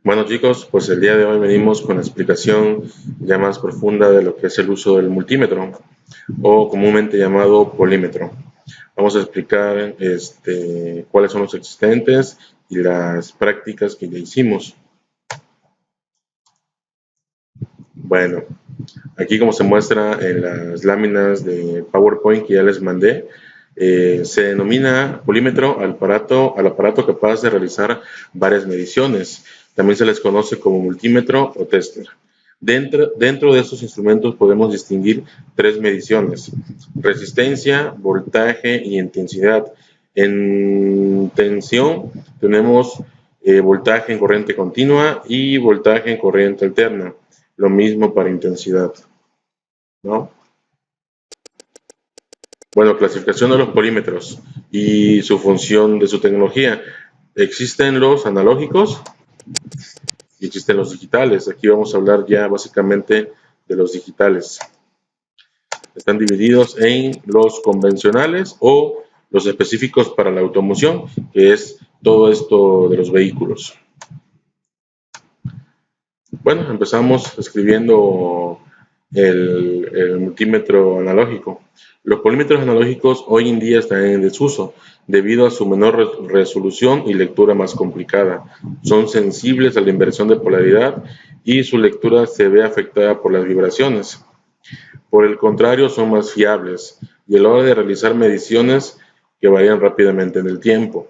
Bueno chicos, pues el día de hoy venimos con la explicación ya más profunda de lo que es el uso del multímetro o comúnmente llamado polímetro. Vamos a explicar cuáles son los existentes y las prácticas que ya hicimos. Bueno, aquí como se muestra en las láminas de PowerPoint que ya les mandé, se denomina polímetro al aparato capaz de realizar varias mediciones. También se les conoce como multímetro o tester. Dentro de estos instrumentos podemos distinguir tres mediciones: resistencia, voltaje y intensidad. En tensión tenemos voltaje en corriente continua y voltaje en corriente alterna. Lo mismo para intensidad, ¿no? Bueno, clasificación de los polímetros y su función de su tecnología. Existen los analógicos y existen los digitales. Aquí vamos a hablar ya básicamente de los digitales. Están divididos en los convencionales o los específicos para la automoción, que es todo esto de los vehículos. Bueno, empezamos escribiendo el multímetro analógico. Los polímetros analógicos hoy en día están en desuso debido a su menor resolución y lectura más complicada. Son sensibles a la inversión de polaridad y su lectura se ve afectada por las vibraciones. Por el contrario, son más fiables y a la hora de realizar mediciones que varían rápidamente en el tiempo.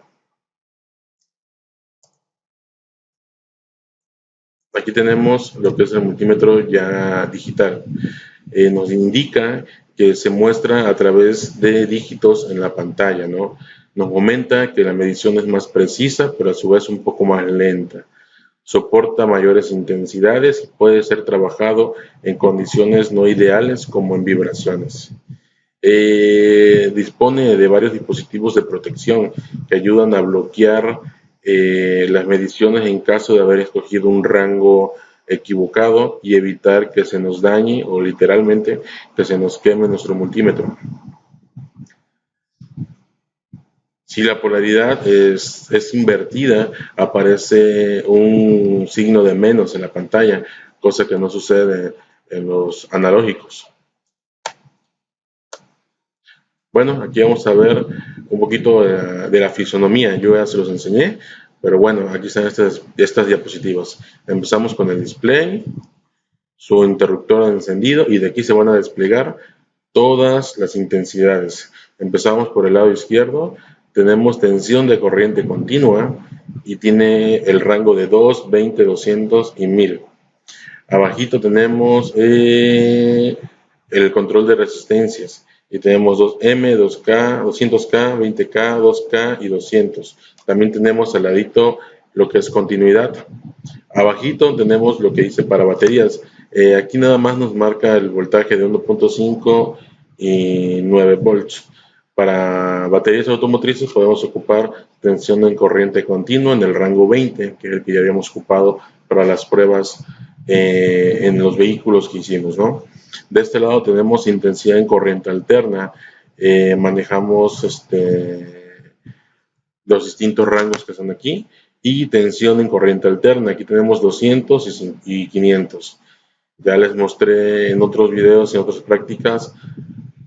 Aquí tenemos lo que es el multímetro ya digital. Nos indica que se muestra a través de dígitos en la pantalla, ¿no? Nos comenta que la medición es más precisa, pero a su vez un poco más lenta. Soporta mayores intensidades y puede ser trabajado en condiciones no ideales como en vibraciones. Dispone de varios dispositivos de protección que ayudan a bloquear las mediciones en caso de haber escogido un rango equivocado y evitar que se nos dañe o literalmente que se nos queme nuestro multímetro. Si la polaridad es invertida, aparece un signo de menos en la pantalla, cosa que no sucede en los analógicos. Bueno, aquí vamos a ver un poquito de la fisonomía. Yo ya se los enseñé, pero bueno, aquí están estas diapositivas. Empezamos con el display, su interruptor de encendido, y de aquí se van a desplegar todas las intensidades. Empezamos por el lado izquierdo. Tenemos tensión de corriente continua y tiene el rango de 2, 20, 200 y 1000. Abajito tenemos el control de resistencias y tenemos 2M, 2K, 200K, 20K, 2K y 200. También tenemos al ladito lo que es continuidad. Abajito tenemos lo que dice para baterías. Aquí nada más nos marca el voltaje de 1.5 y 9 volts. Para baterías automotrices podemos ocupar tensión en corriente continua en el rango 20, que es el que ya habíamos ocupado para las pruebas en los vehículos que hicimos, ¿no? De este lado tenemos intensidad en corriente alterna. Manejamos los distintos rangos que están aquí, y tensión en corriente alterna. Aquí tenemos 200 y 500. Ya les mostré en otros videos y en otras prácticas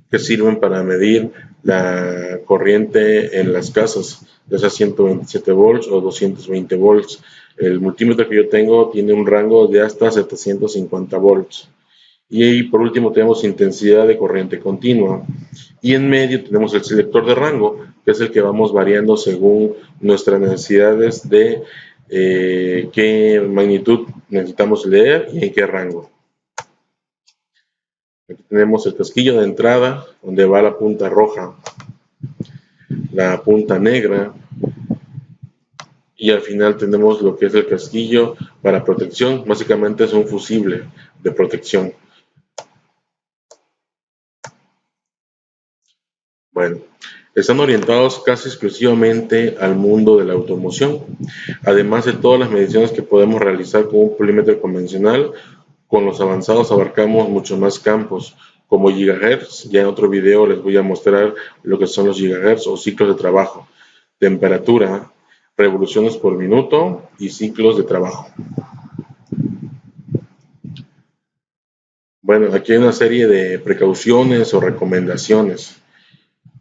que sirven para medir la corriente en las casas, ya sea 127 volts o 220 volts. El multímetro que yo tengo tiene un rango de hasta 750 volts. Y ahí por último tenemos intensidad de corriente continua. Y en medio tenemos el selector de rango, que es el que vamos variando según nuestras necesidades de qué magnitud necesitamos leer y en qué rango. Aquí tenemos el casquillo de entrada, donde va la punta roja, la punta negra, y al final tenemos lo que es el casquillo para protección. Básicamente es un fusible de protección. Bueno, están orientados casi exclusivamente al mundo de la automoción, además de todas las mediciones que podemos realizar con un polímetro convencional. Con los avanzados abarcamos muchos más campos, como gigahertz. Ya en otro video les voy a mostrar lo que son los gigahertz o ciclos de trabajo, temperatura, revoluciones por minuto y ciclos de trabajo. Bueno, aquí hay una serie de precauciones o recomendaciones.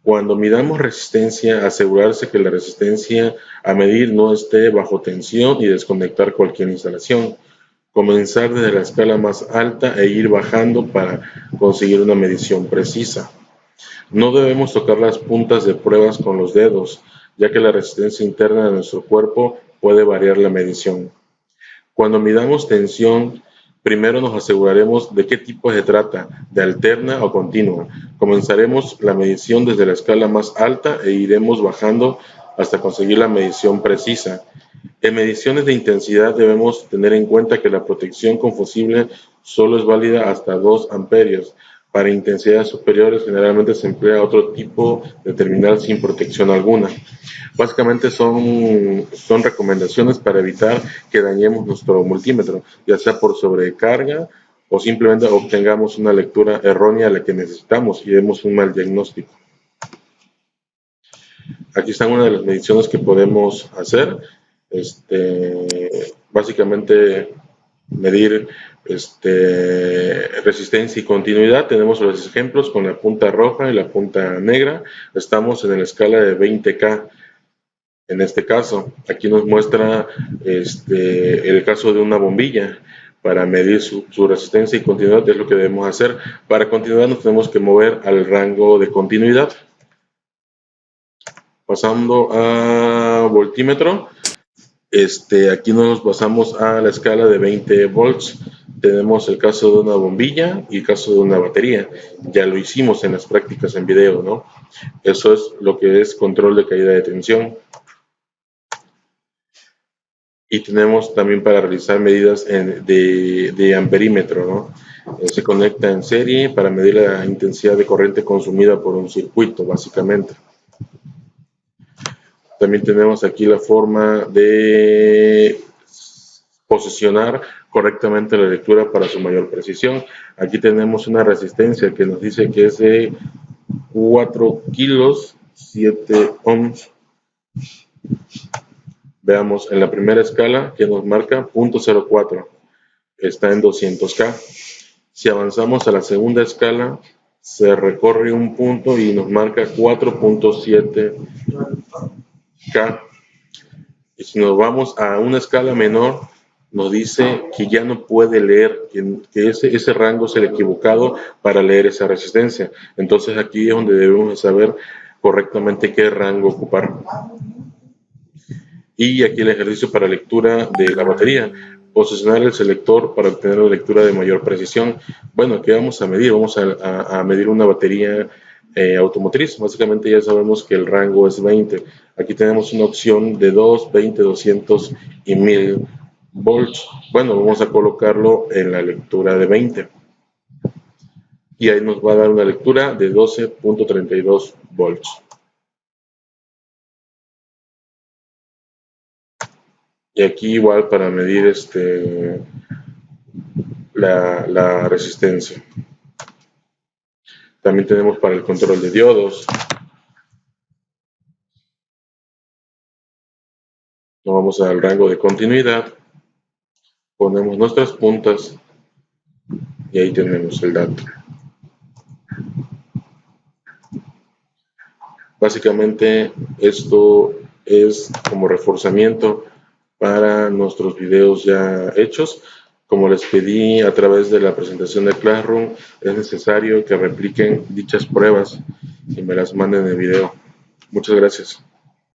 Cuando midamos resistencia, asegurarse que la resistencia a medir no esté bajo tensión y desconectar cualquier instalación. Comenzar desde la escala más alta e ir bajando para conseguir una medición precisa. No debemos tocar las puntas de pruebas con los dedos, ya que la resistencia interna de nuestro cuerpo puede variar la medición. Cuando midamos tensión, primero nos aseguraremos de qué tipo se trata, de alterna o continua. Comenzaremos la medición desde la escala más alta e iremos bajando hasta conseguir la medición precisa. En mediciones de intensidad debemos tener en cuenta que la protección con fusible solo es válida hasta 2 amperios. Para intensidades superiores generalmente se emplea otro tipo de terminal sin protección alguna. Básicamente son recomendaciones para evitar que dañemos nuestro multímetro, ya sea por sobrecarga o simplemente obtengamos una lectura errónea a la que necesitamos y demos un mal diagnóstico. Aquí están una de las mediciones que podemos hacer. Básicamente medir resistencia y continuidad. Tenemos los ejemplos con la punta roja y la punta negra. Estamos en la escala de 20K. En este caso, aquí nos muestra el caso de una bombilla. Para medir su resistencia y continuidad es lo que debemos hacer. Para continuidad nos tenemos que mover al rango de continuidad. Pasando a voltímetro, aquí nos pasamos a la escala de 20 volts. Tenemos el caso de una bombilla y el caso de una batería. Ya lo hicimos en las prácticas en video, ¿no? Eso es lo que es control de caída de tensión. Y tenemos también para realizar medidas de amperímetro, ¿no? Se conecta en serie para medir la intensidad de corriente consumida por un circuito, básicamente. También tenemos aquí la forma de posicionar correctamente la lectura para su mayor precisión. Aquí tenemos una resistencia que nos dice que es de 4 kilos, 7 ohms. Veamos en la primera escala que nos marca 0.04, está en 200K. Si avanzamos a la segunda escala, se recorre un punto y nos marca 4.7K. Y si nos vamos a una escala menor, nos dice que ya no puede leer, que ese rango es el equivocado para leer esa resistencia. Entonces aquí es donde debemos saber correctamente qué rango ocupar. Y aquí el ejercicio para lectura de la batería. Posicionar el selector para obtener la lectura de mayor precisión. Bueno, ¿qué vamos a medir? Vamos a medir una batería automotriz. Básicamente ya sabemos que el rango es 20. Aquí tenemos una opción de 2, 20, 200 y 1000 volts. Bueno, vamos a colocarlo en la lectura de 20. Y ahí nos va a dar una lectura de 12.32 volts. Y aquí igual para medir la resistencia. También tenemos para el control de diodos. Nos vamos al rango de continuidad. Ponemos nuestras puntas y ahí tenemos el dato. Básicamente esto es como reforzamiento para nuestros videos ya hechos. Como les pedí a través de la presentación de Classroom, es necesario que repliquen dichas pruebas y me las manden en el video. Muchas gracias.